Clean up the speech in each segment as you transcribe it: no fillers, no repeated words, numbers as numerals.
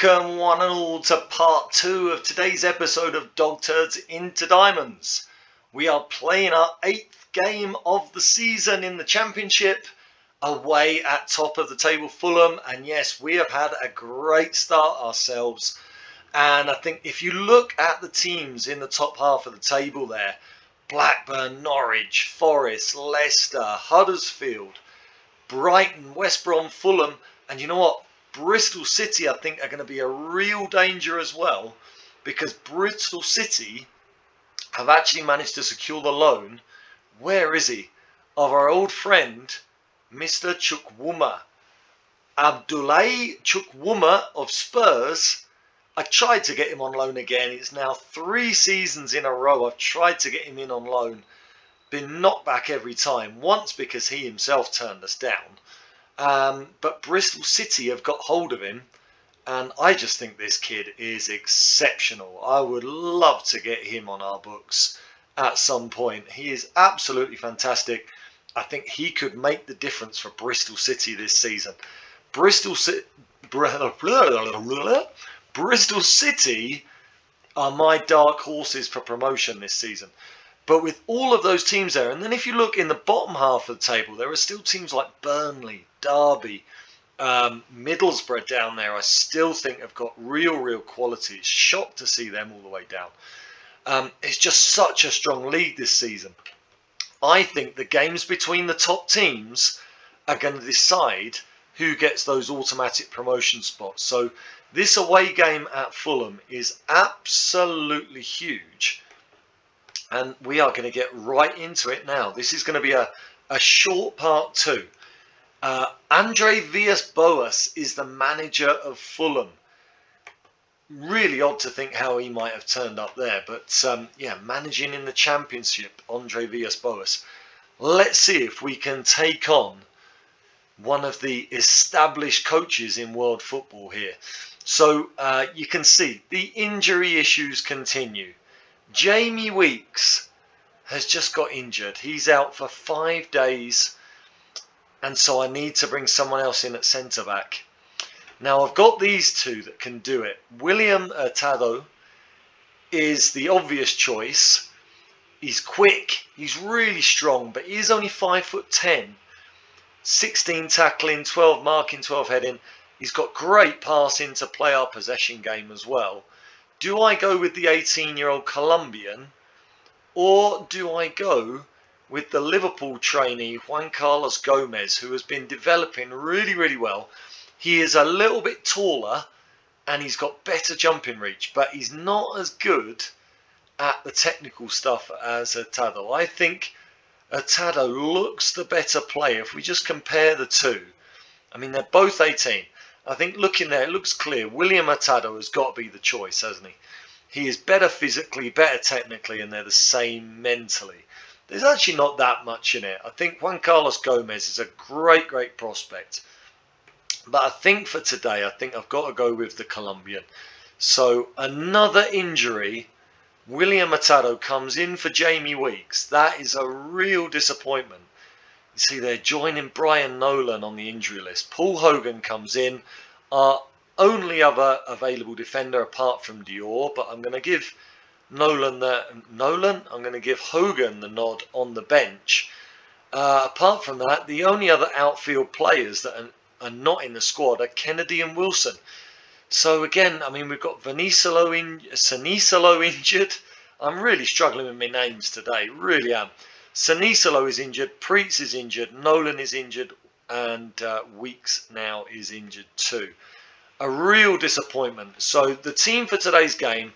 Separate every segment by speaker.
Speaker 1: Welcome one and all to part 2 of today's episode of TURDS Into Diamonds. We are playing our 8th game of the season in the Championship, away at top of the table Fulham, and yes, we have had a great start ourselves. And I think if you look at the teams in the top half of the table there, Blackburn, Norwich, Forest, Leicester, Huddersfield, Brighton, West Brom, Fulham, and you know what? Bristol City, I think, are going to be a real danger as well, because Bristol City have actually managed to secure the loan, where is he, of our old friend, Mr. Chukwuma. Abdoulaye Chukwuma of Spurs. I tried to get him on loan again. It's now 3 seasons in a row I've tried to get him in on loan. Been knocked back every time. Once because he himself turned us down. But Bristol City have got hold of him, and I just think this kid is exceptional. I would love to get him on our books at some point. He is absolutely fantastic. I think he could make the difference for Bristol City this season. Bristol City are my dark horses for promotion this season. But with all of those teams there, and then if you look in the bottom half of the table, there are still teams like Burnley, Derby, Middlesbrough down there. I still think have got real quality. It's shocked to see them all the way down. It's just such a strong league this season. I think the games between the top teams are going to decide who gets those automatic promotion spots. So this away game at Fulham is absolutely huge. And we are going to get right into it now. This is going to be a short part 2. Andre Villas-Boas is the manager of Fulham. Really odd to think how he might have turned up there. But yeah, managing in the Championship, Andre Villas-Boas. Let's see if we can take on one of the established coaches in world football here. So you can see the injury issues continue. Jamie Weeks has just got injured. He's out for 5 days, and so I need to bring someone else in at centre back. Now I've got these two that can do it. William Hurtado is the obvious choice. He's quick, he's really strong, but he's only 5'10", 16 tackling, 12 marking, 12 heading. He's got great passing to play our possession game as well. Do I go with the 18-year-old Colombian, or do I go with the Liverpool trainee Juan Carlos Gomez, who has been developing really well? He is a little bit taller and he's got better jumping reach, but he's not as good at the technical stuff as Hurtado. I think Hurtado looks the better player if we just compare the two. I mean, they're both 18. I think looking there, it looks clear. William Hurtado has got to be the choice, hasn't he? He is better physically, better technically, and they're the same mentally. There's actually not that much in it. I think Juan Carlos Gomez is a great prospect. But I think for today, I think I've got to go with the Colombian. So another injury. William Hurtado comes in for Jamie Weeks. That is a real disappointment. You see, they're joining Brian Nolan on the injury list. Paul Hogan comes in, our only other available defender apart from Dior. But I'm going to give I'm going to give Hogan the nod on the bench. Apart from that, the only other outfield players that are not in the squad are Kennedy and Wilson. So again, I mean, we've got Sanisalo injured. I'm really struggling with my names today, really am. Sanisalo is injured, Preetz is injured, Nolan is injured, and Weeks now is injured too. A real disappointment. So the team for today's game,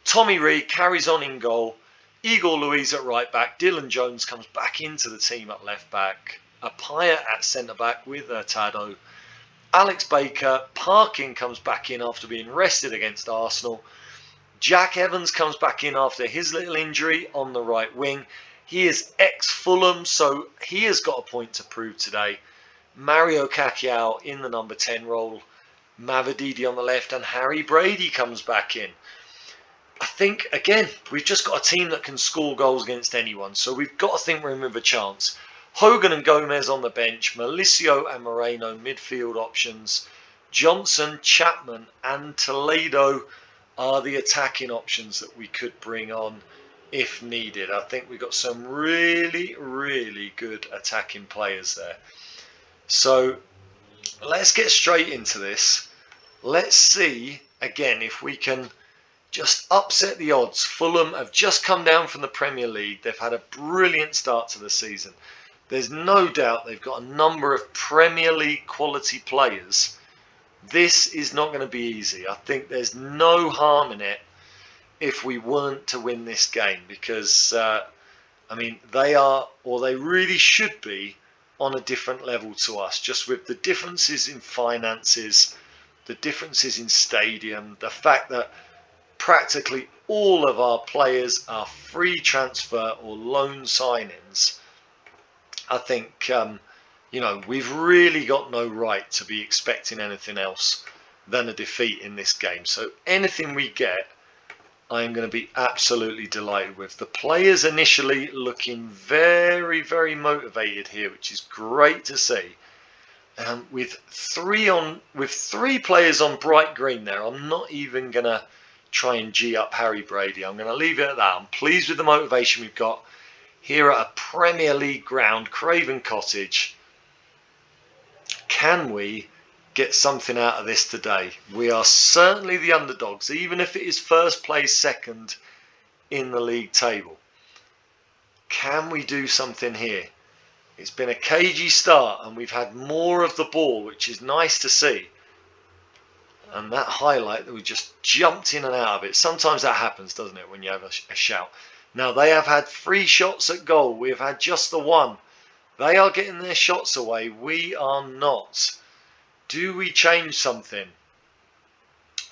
Speaker 1: Tommy Reed carries on in goal, Igor Luiz at right back, Dylan Jones comes back into the team at left back, Apaya at centre back with Hurtado, Alex Baker, Parkin comes back in after being rested against Arsenal, Jack Evans comes back in after his little injury on the right wing. He is ex-Fulham, so he has got a point to prove today. Mario Cacchiao in the number 10 role. Mavididi on the left, and Harry Brady comes back in. I think, again, we've just got a team that can score goals against anyone, so we've got to think we're in with a chance. Hogan and Gomez on the bench. Malicio and Moreno midfield options. Johnson, Chapman and Toledo are the attacking options that we could bring on if needed. I think we've got some really, really good attacking players there. So let's get straight into this. Let's see, again, if we can just upset the odds. Fulham have just come down from the Premier League. They've had a brilliant start to the season. There's no doubt they've got a number of Premier League quality players. This is not going to be easy. I think there's no harm in it if we weren't to win this game, because, I mean, they are, or they really should be, on a different level to us, just with the differences in finances, the differences in stadium, the fact that practically all of our players are free transfer or loan signings. I think, you know, we've really got no right to be expecting anything else than a defeat in this game. So anything we get, I'm going to be absolutely delighted with. The players initially looking very, very motivated here, which is great to see. With three players on bright green there, I'm not even going to try and G up Harry Brady. I'm going to leave it at that. I'm pleased with the motivation we've got here at a Premier League ground, Craven Cottage. Can we get something out of this today? We are certainly the underdogs, even if it is first place second in the league table. Can we do something here? It's been a cagey start and we've had more of the ball, which is nice to see. And that highlight that we just jumped in and out of it. Sometimes that happens, doesn't it, when you have a shout. Now, they have had 3 shots at goal. We have had just the 1. They are getting their shots away. We are not. Do we change something?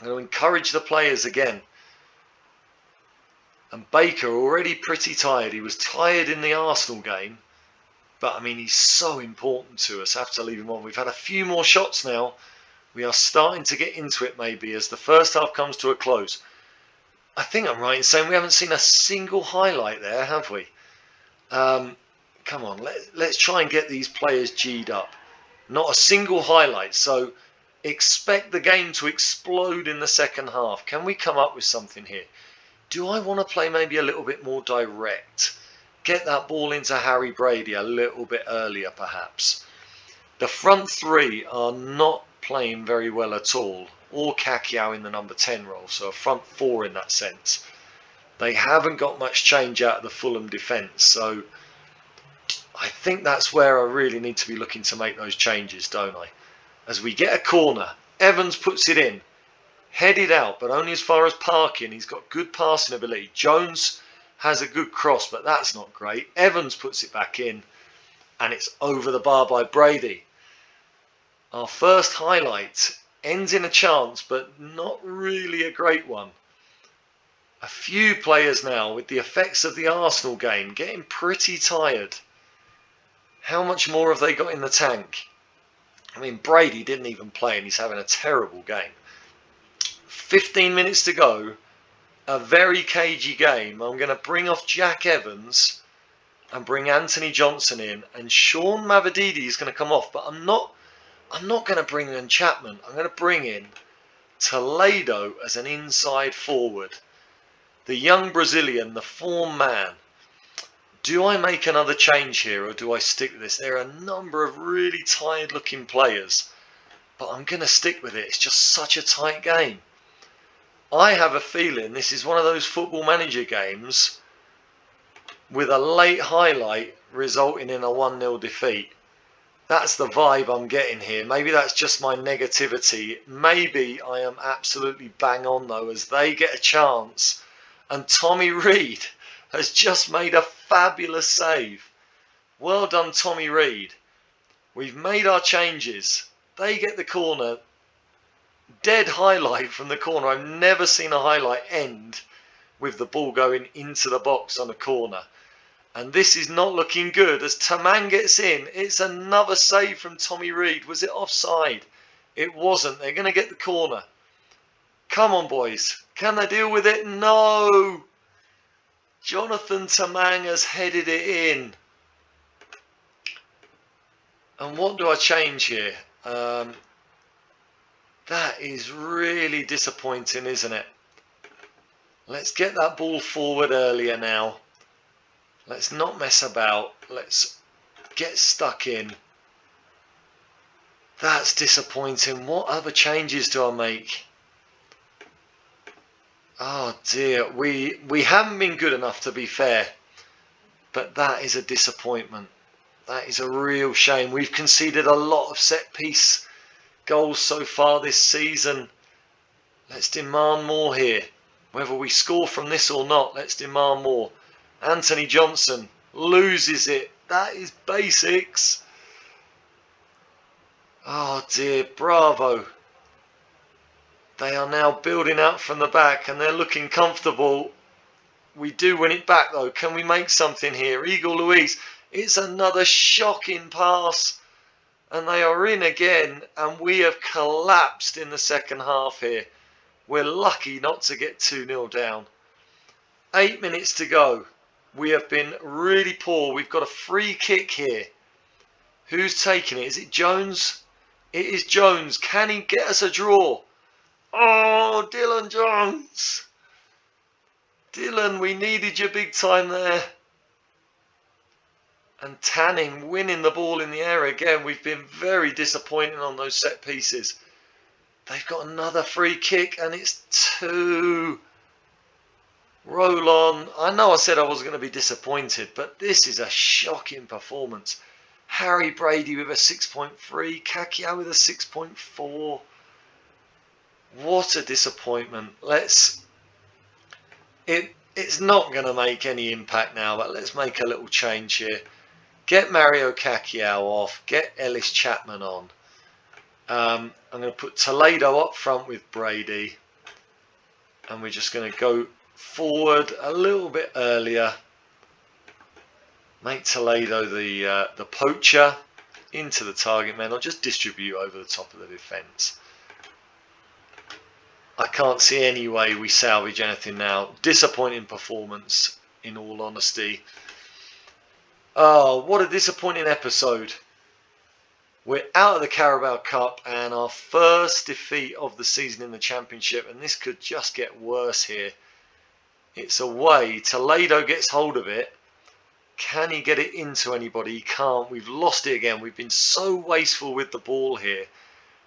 Speaker 1: I'm going to encourage the players again. And Baker already pretty tired. He was tired in the Arsenal game. But, I mean, he's so important to us. I have to leave him on. We've had a few more shots now. We are starting to get into it maybe as the first half comes to a close. I think I'm right in saying we haven't seen a single highlight there, have we? Come on, let's try and get these players G'd up. Not a single highlight. So expect the game to explode in the second half. Can we come up with something here? Do I want to play maybe a little bit more direct? Get that ball into Harry Brady a little bit earlier perhaps. The front 3 are not playing very well at all, or Kakiao in the number 10 role, so a front 4 in that sense. They haven't got much change out of the Fulham defence, so I think that's where I really need to be looking to make those changes, don't I? As we get a corner, Evans puts it in, headed out, but only as far as parking. He's got good passing ability. Jones has a good cross, but that's not great. Evans puts it back in, and it's over the bar by Brady. Our first highlight ends in a chance, but not really a great one. A few players now, with the effects of the Arsenal game, getting pretty tired. How much more have they got in the tank? I mean, Brady didn't even play and he's having a terrible game. 15 minutes to go. A very cagey game. I'm going to bring off Jack Evans and bring Anthony Johnson in. And Sean Mavididi is going to come off, but I'm not going to bring in Chapman. I'm going to bring in Toledo as an inside forward. The young Brazilian, the form man. Do I make another change here or do I stick with this? There are a number of really tired looking players, but I'm going to stick with it. It's just such a tight game. I have a feeling this is one of those Football Manager games with a late highlight resulting in a 1-0 defeat. That's the vibe I'm getting here. Maybe that's just my negativity. Maybe I am absolutely bang on though, as they get a chance. And Tommy Reed has just made a fabulous save. Well done, Tommy Reed. We've made our changes. They get the corner. Dead highlight from the corner. I've never seen a highlight end with the ball going into the box on a corner. And this is not looking good as Tamang gets in. It's another save from Tommy Reed. Was it offside? It wasn't. They're going to get the corner. Come on, boys. Can they deal with it? No. Jonathan Tamang has headed it in. And what do I change here? That is really disappointing, isn't it? Let's get that ball forward earlier now. Let's not mess about. Let's get stuck in. That's disappointing. What other changes do I make? Oh dear, we haven't been good enough, to be fair. But that is a disappointment. That is a real shame. We've conceded a lot of set piece goals so far this season. Let's demand more here. Whether we score from this or not, let's demand more. Anthony Johnson loses it. That is basics. Oh dear, bravo. They are now building out from the back and they're looking comfortable. We do win it back though. Can we make something here? Eagle Louise. It's another shocking pass. And they are in again. And we have collapsed in the second half here. We're lucky not to get 2-0 down. 8 minutes to go. We have been really poor. We've got a free kick here. Who's taking it? Is it Jones? It is Jones. Can he get us a draw? Oh, Dylan Jones. Dylan, we needed you big time there. And Tanning winning the ball in the air again. We've been very disappointing on those set pieces. They've got another free kick and it's 2. Roll on. I know I said I wasn't going to be disappointed, but this is a shocking performance. Harry Brady with a 6.3. Kakia with a 6.4. What a disappointment. It's not going to make any impact now, but let's make a little change here. Get Mario Kakiao off. Get Ellis Chapman on. I'm going to put Toledo up front with Brady. And we're just going to go forward a little bit earlier. Make Toledo the poacher into the target man. I'll just distribute over the top of the defence. I can't see any way we salvage anything now. Disappointing performance, in all honesty. Oh, what a disappointing episode. We're out of the Carabao Cup and our first defeat of the season in the Championship. And this could just get worse here. It's away. Toledo gets hold of it. Can he get it into anybody? He can't. We've lost it again. We've been so wasteful with the ball here.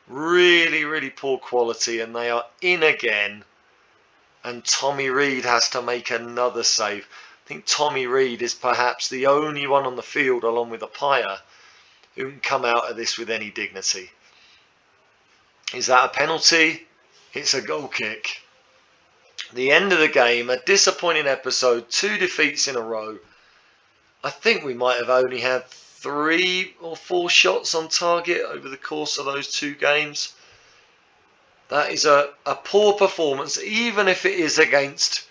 Speaker 1: Really, really poor quality. And they are in again. And Tommy Reid has to make another save. I think Tommy Reid is perhaps the only one on the field, along with Apaya, who can come out of this with any dignity. Is that a penalty? It's a goal kick. The end of the game, a disappointing episode, 2 defeats in a row. I think we might have only had 3 or 4 shots on target over the course of those 2 games. That is a poor performance, even if it is against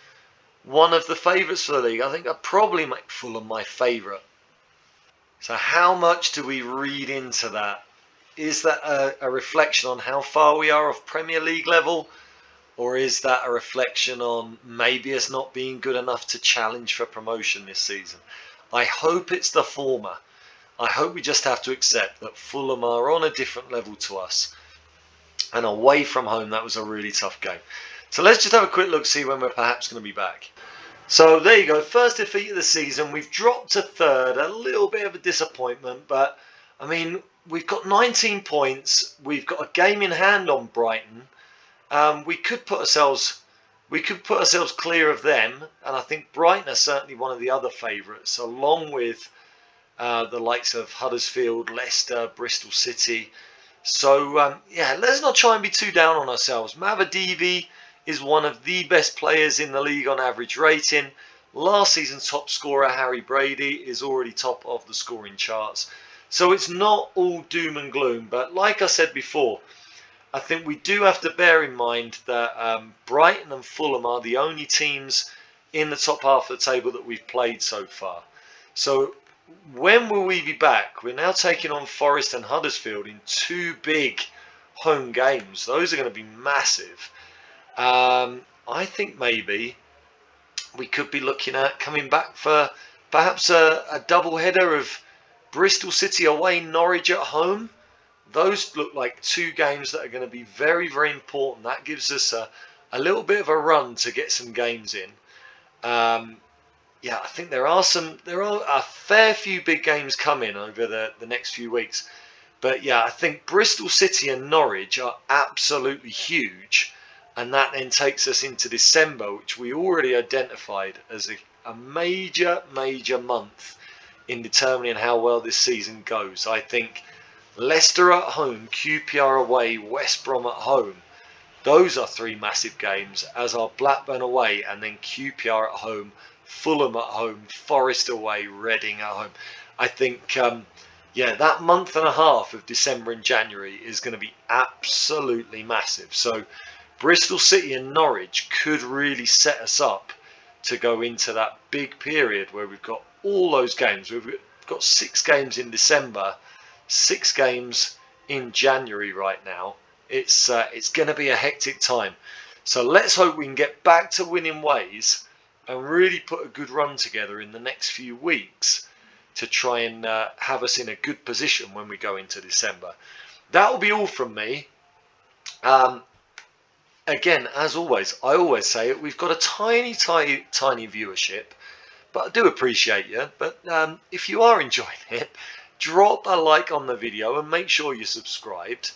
Speaker 1: one of the favourites for the league. I think I'd probably make Fulham my favourite. So how much do we read into that? Is that a reflection on how far we are off Premier League level? Or is that a reflection on maybe us not being good enough to challenge for promotion this season? I hope it's the former. I hope we just have to accept that Fulham are on a different level to us. And away from home, that was a really tough game. So let's just have a quick look, see when we're perhaps going to be back. So there you go, first defeat of the season. We've dropped to 3rd, a little bit of a disappointment. But, I mean, we've got 19 points. We've got a game in hand on Brighton. We could put ourselves clear of them, and I think Brighton are certainly one of the other favourites, along with the likes of Huddersfield, Leicester, Bristol City. So yeah, let's not try and be too down on ourselves. Mavadivi is one of the best players in the league on average rating. Last season's top scorer, Harry Brady, is already top of the scoring charts. So it's not all doom and gloom, but like I said before, I think we do have to bear in mind that Brighton and Fulham are the only teams in the top half of the table that we've played so far. So when will we be back? We're now taking on Forest and Huddersfield in 2 big home games. Those are going to be massive. I think maybe we could be looking at coming back for perhaps a double header of Bristol City away, Norwich at home. those look like 2 games that are going to be very, very important. That gives us a little bit of a run to get some games in. Yeah, I think there are a fair few big games coming over the next few weeks. But yeah, I think Bristol City and Norwich are absolutely huge. And that then takes us into December, which we already identified as a major, major month in determining how well this season goes. I think Leicester at home, QPR away, West Brom at home. Those are 3 massive games, as are Blackburn away, and then QPR at home, Fulham at home, Forest away, Reading at home. I think, yeah, that month and a half of December and January is going to be absolutely massive. So Bristol City and Norwich could really set us up to go into that big period where we've got all those games. We've got 6 games in December, 6 games in January right now. It's going to be a hectic time. So let's hope we can get back to winning ways and really put a good run together in the next few weeks to try and have us in a good position when we go into December. That will be all from me. Again, as always, I always say it, we've got a tiny viewership, but I do appreciate you. But if you are enjoying it, drop a like on the video and make sure you're subscribed,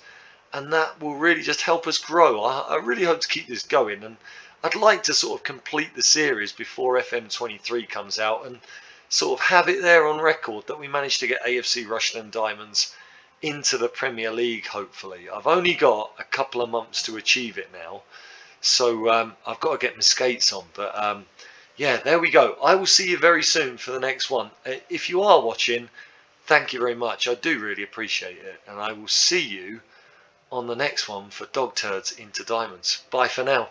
Speaker 1: and that will really just help us grow. I really hope to keep this going, and I'd like to sort of complete the series before FM23 comes out and sort of have it there on record that we managed to get AFC Rushden Diamonds into the Premier League, hopefully. I've only got a couple of months to achieve it now, so I've got to get my skates on. But yeah, there we go. I will see you very soon for the next one. If you are watching, thank you very much. I do really appreciate it, and I will see you on the next one for Dog Turds into Diamonds. Bye for now.